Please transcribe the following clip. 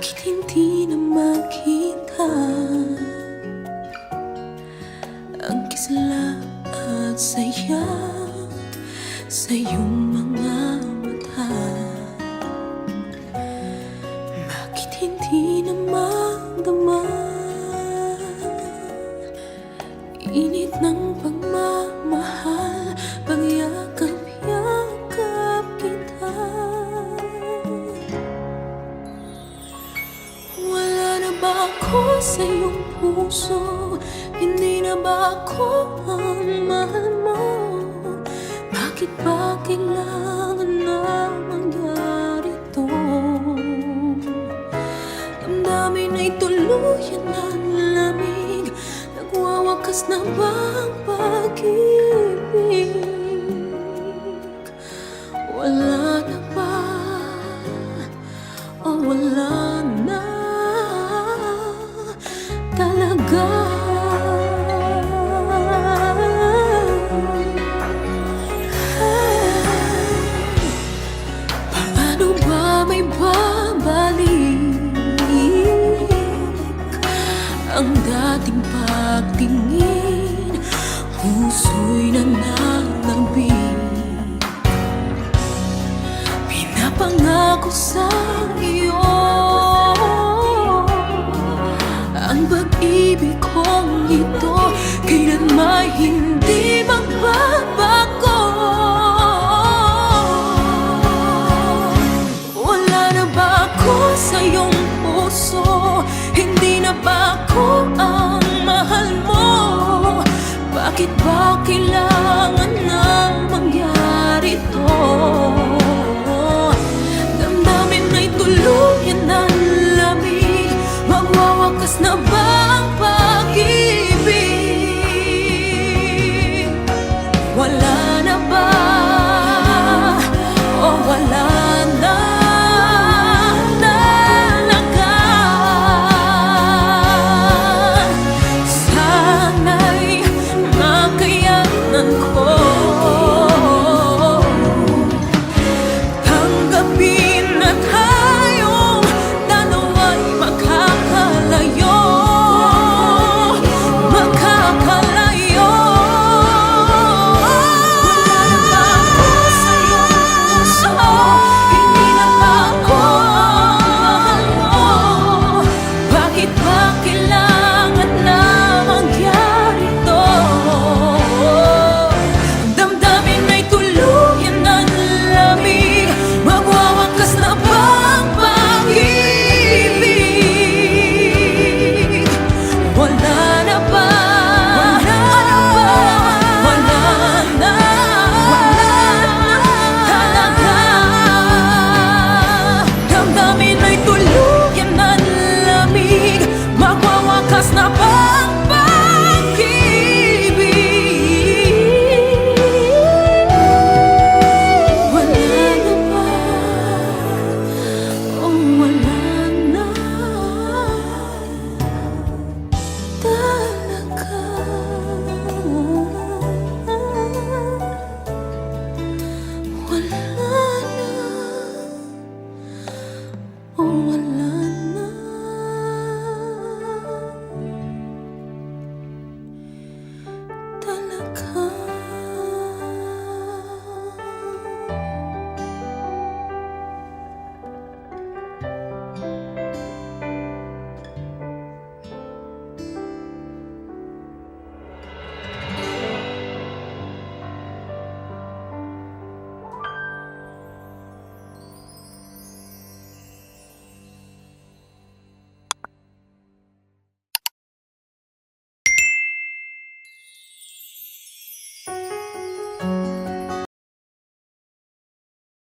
Bakit hindi na makita ang kisla at saya sa iyong mga mata? Bakit hindi na magdama init ng pagmamahal, pagyakap-yakap kita? Wala na ba ako sa iyong puso? Hindi na ba ako ang mahal mo? Bakit ba kailangan na mangyari to? Damdamin ay tuluyan ng lamig, nagwawakas na ba ang pag-ibig? Wala na ba o wala na talaga? Paano ba may babalik ang dating pagtingin? Puso'y nananabig, pinapangako sa iyo ang pag-ibig kong ito kailanman hindi